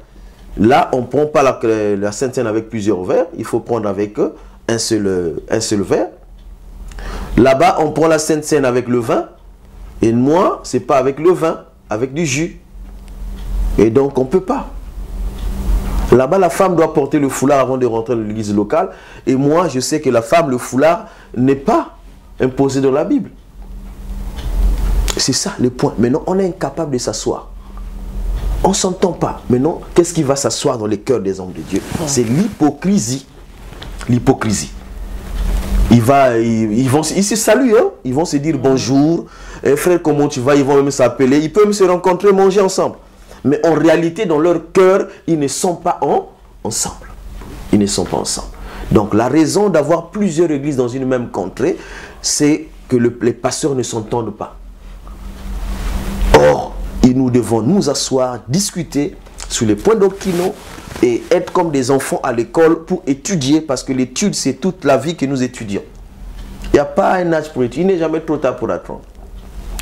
Là, on ne prend pas la Sainte Seine avec plusieurs verres. Il faut prendre avec un seul verre. Là-bas, on prend la Sainte Seine avec le vin. Et moi, ce n'est pas avec le vin, avec du jus. Et donc, on ne peut pas. Là-bas, la femme doit porter le foulard avant de rentrer dans l'église locale. Et moi, je sais que la femme, le foulard, n'est pas imposé dans la Bible. C'est ça le point. Maintenant, on est incapable de s'asseoir. On ne s'entend pas. Maintenant, qu'est-ce qui va s'asseoir dans les cœurs des hommes de Dieu? C'est l'hypocrisie. L'hypocrisie. Ils se saluent, hein? Ils vont se dire bonjour. Frère, comment tu vas? Ils vont même s'appeler. Ils peuvent même se rencontrer, manger ensemble. Mais en réalité, dans leur cœur, ils ne sont pas ensemble. Ils ne sont pas ensemble. Donc, la raison d'avoir plusieurs églises dans une même contrée, c'est que les pasteurs ne s'entendent pas. Or, nous devons nous asseoir, discuter sur les points doctrinaux et être comme des enfants à l'école pour étudier, parce que l'étude, c'est toute la vie que nous étudions. Il n'y a pas un âge pour étudier, il n'est jamais trop tard pour apprendre.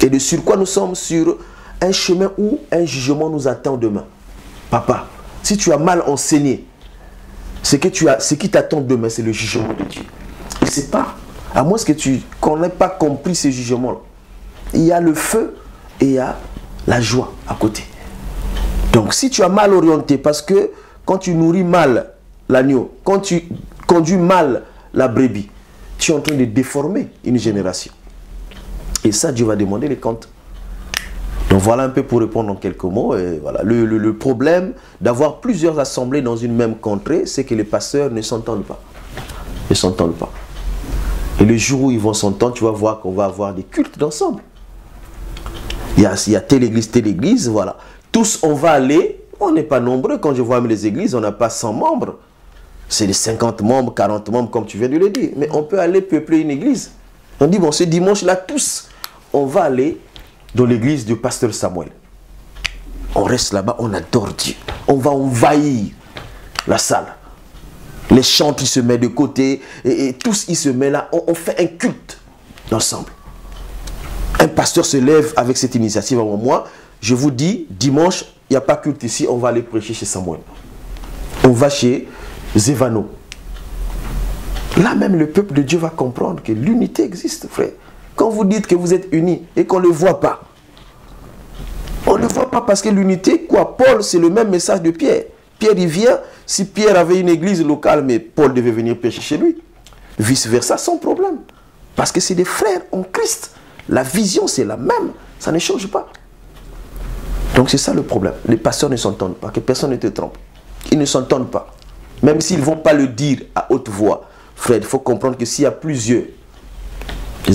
Et de sur quoi nous sommes sur un chemin où un jugement nous attend demain. Papa, si tu as mal enseigné, ce qui t'attend demain, c'est le jugement de Dieu. Et c'est pas, à moins que tu n'aies pas compris ce jugement-là. Il y a le feu et il y a la joie à côté. Donc si tu as mal orienté, parce que quand tu nourris mal l'agneau, quand tu conduis mal la brebis, tu es en train de déformer une génération. Et ça, Dieu va demander les comptes. Donc voilà un peu pour répondre en quelques mots. Et voilà. Le problème d'avoir plusieurs assemblées dans une même contrée, c'est que les pasteurs ne s'entendent pas. Ne s'entendent pas. Et le jour où ils vont s'entendre, tu vas voir qu'on va avoir des cultes d'ensemble. Il y a telle église, voilà. Tous, on va aller, on n'est pas nombreux. Quand je vois même les églises, on n'a pas 100 membres. C'est les 50 membres, 40 membres, comme tu viens de le dire. Mais on peut aller peupler une église. On dit, bon, ce dimanche-là, tous, on va aller dans l'église du pasteur Samuel. On reste là-bas, on adore Dieu. On va envahir la salle. Les chants, ils se mettent de côté. Et tous, ils se mettent là. On fait un culte ensemble. Un pasteur se lève avec cette initiative avant moi. Je vous dis, dimanche, il n'y a pas culte ici, on va aller prêcher chez Samuel. On va chez Zévano. Là même, le peuple de Dieu va comprendre que l'unité existe, frère. Quand vous dites que vous êtes unis et qu'on ne le voit pas, on ne le voit pas parce que l'unité, quoi, Paul, c'est le même message de Pierre. Pierre, il vient, si Pierre avait une église locale, mais Paul devait venir prêcher chez lui. Vice-versa, sans problème. Parce que c'est des frères en Christ. La vision, c'est la même. Ça ne change pas. Donc c'est ça le problème. Les pasteurs ne s'entendent pas. Que personne ne te trompe. Ils ne s'entendent pas. Même s'ils ne vont pas le dire à haute voix. Frère, il faut comprendre que s'il y a plusieurs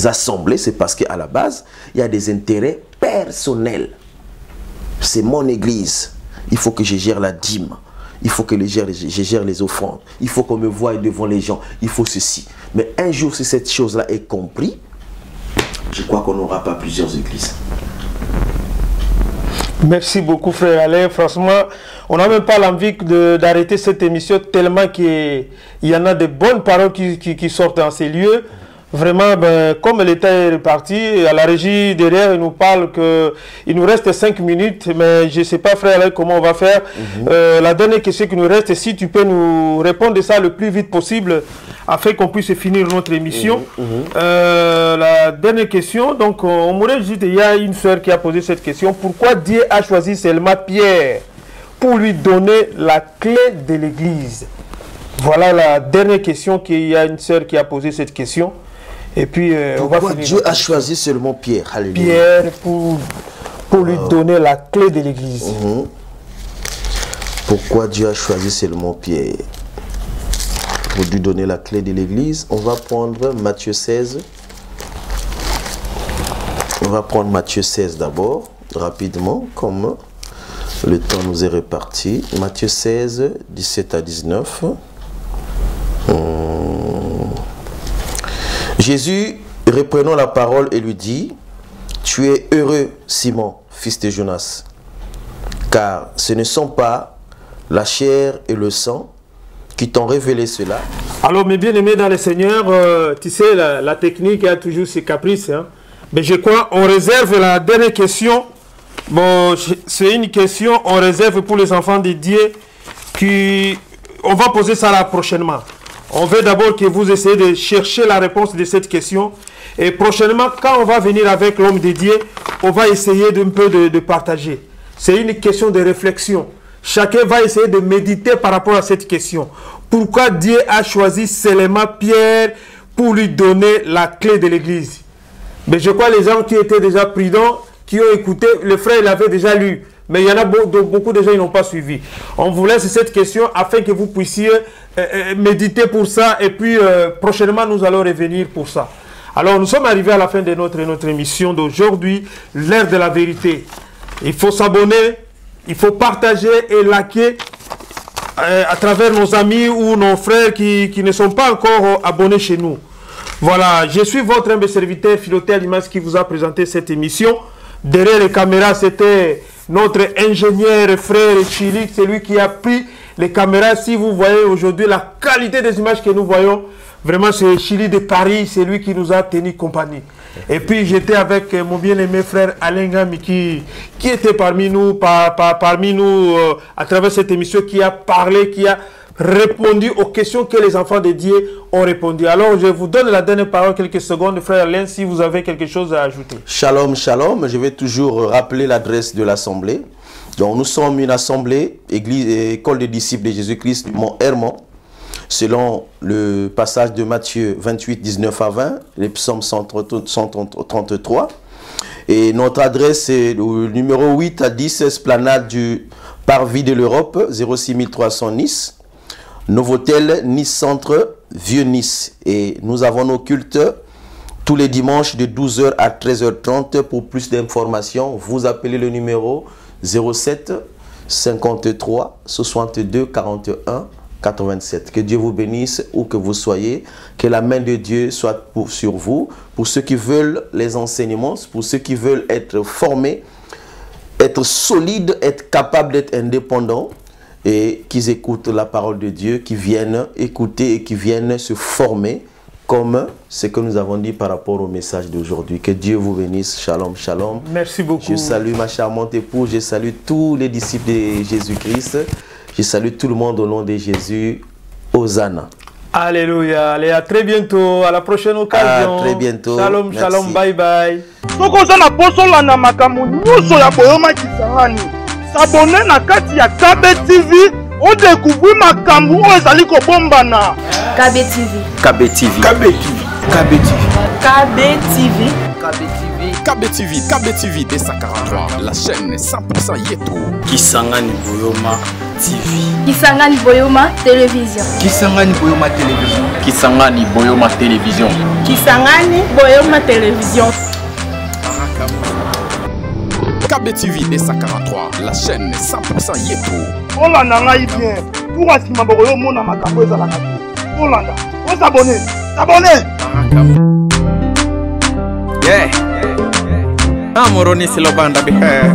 assemblées, c'est parce qu'à la base, il y a des intérêts personnels. C'est mon église. Il faut que je gère la dîme. Il faut que je gère les offrandes. Il faut qu'on me voie devant les gens. Il faut ceci. Mais un jour, si cette chose-là est comprise, je crois qu'on n'aura pas plusieurs églises. Merci beaucoup, frère Alain. Franchement, on n'a même pas l'envie d'arrêter cette émission tellement qu'il y en a de bonnes paroles qui sortent dans ces lieux. Vraiment, comme l'État est reparti, à la régie derrière, il nous parle qu'il nous reste 5 minutes, mais je ne sais pas, frère Alain, comment on va faire. La dernière question qui nous reste, si tu peux nous répondre de ça le plus vite possible, afin qu'on puisse finir notre émission. La dernière question, donc on m'aurait dit, il y a une sœur qui a posé cette question. Pourquoi Dieu a choisi seulement Pierre pour lui donner la clé de l'église? Voilà la dernière question, qu'il y a une sœur qui a posé cette question. Et puis, pourquoi Dieu a choisi seulement Pierre? Alléluia. Pierre pour lui donner la clé de l'église. Pourquoi Dieu a choisi seulement Pierre pour lui donner la clé de l'église? On va prendre Matthieu 16. On va prendre Matthieu 16 d'abord, rapidement, comme le temps nous est réparti. Matthieu 16, 17 à 19. Jésus, reprenant la parole, et lui dit: tu es heureux, Simon, fils de Jonas, car ce ne sont pas la chair et le sang qui t'ont révélé cela. Alors, mes bien-aimés dans le Seigneur, tu sais, la technique a toujours ses caprices. Hein? Mais je crois on réserve la dernière question. Bon, c'est une question, on réserve pour les enfants de Dieu. On va poser ça là prochainement. On veut d'abord que vous essayez de chercher la réponse de cette question. Et prochainement, quand on va venir avec l'homme de Dieu, on va essayer d'un peu de partager. C'est une question de réflexion. Chacun va essayer de méditer par rapport à cette question. Pourquoi Dieu a choisi seulement Pierre pour lui donner la clé de l'église? Mais je crois les gens qui étaient déjà prudents, qui ont écouté, le frère l'avait déjà lu. Mais il y en a beaucoup de gens qui n'ont pas suivi. On vous laisse cette question afin que vous puissiez méditer pour ça. Et puis prochainement, nous allons revenir pour ça. Alors, nous sommes arrivés à la fin de notre émission d'aujourd'hui, l'heure de la vérité. Il faut s'abonner, il faut partager et liker à travers nos amis ou nos frères qui ne sont pas encore abonnés chez nous. Voilà, je suis votre humble serviteur Philoté Alimas qui vous a présenté cette émission. Derrière les caméras, c'était notre ingénieur frère Chili, c'est lui qui a pris les caméras. Si vous voyez aujourd'hui la qualité des images que nous voyons, vraiment c'est Chili de Paris, c'est lui qui nous a tenu compagnie. Et puis j'étais avec mon bien-aimé frère Alain Gami qui était parmi nous, à travers cette émission, qui a parlé, qui a répondu aux questions que les enfants de Dieu ont répondu. Alors, je vous donne la dernière parole, quelques secondes, frère Alain, si vous avez quelque chose à ajouter. Shalom, shalom. Je vais toujours rappeler l'adresse de l'assemblée. Donc, nous sommes une assemblée, école des disciples de Jésus-Christ du Mont Hermon, selon le passage de Matthieu 28, 19 à 20, les psaumes 133. Et notre adresse est le numéro 8 à 10, esplanade du Parvis de l'Europe, 06300 Nice. Novotel, Nice Centre, Vieux Nice. Et nous avons nos cultes tous les dimanches de 12h à 13h30. Pour plus d'informations, vous appelez le numéro 07 53 62 41 87. Que Dieu vous bénisse où que vous soyez. Que la main de Dieu soit sur vous. Pour ceux qui veulent les enseignements, pour ceux qui veulent être formés, être solides, être capables d'être indépendants, et qu'ils écoutent la parole de Dieu, qui viennent écouter et qui viennent se former comme ce que nous avons dit par rapport au message d'aujourd'hui. Que Dieu vous bénisse. Shalom, shalom. Merci beaucoup. Je salue ma charmante épouse, je salue tous les disciples de Jésus-Christ. Je salue tout le monde au nom de Jésus. Hosanna. Alléluia. Allez, à très bientôt. À la prochaine occasion. À très bientôt. Shalom, merci. Shalom. Bye bye. S'abonner na kati ya KB TV, on découvre makambu o ezali ko bombana. KB TV. KB TV. KB TV. KB TV. KB TV. KB TV. KB TV B143, la chaîne 100% Yeto. Kisangani Boyoma TV. Kisangani Boyoma Télévision. Kisangani Boyoma Télévision. Kisangani Boyoma Télévision. Kisangani Boyoma Télévision. KB TV B143, la chaîne 100% Yeto. Olanda ngai bien. Pour asima boyo mona makambo ezala na. Olanda. On s'abonner. S'abonner. Yeah. Amoroni silobanda bihe.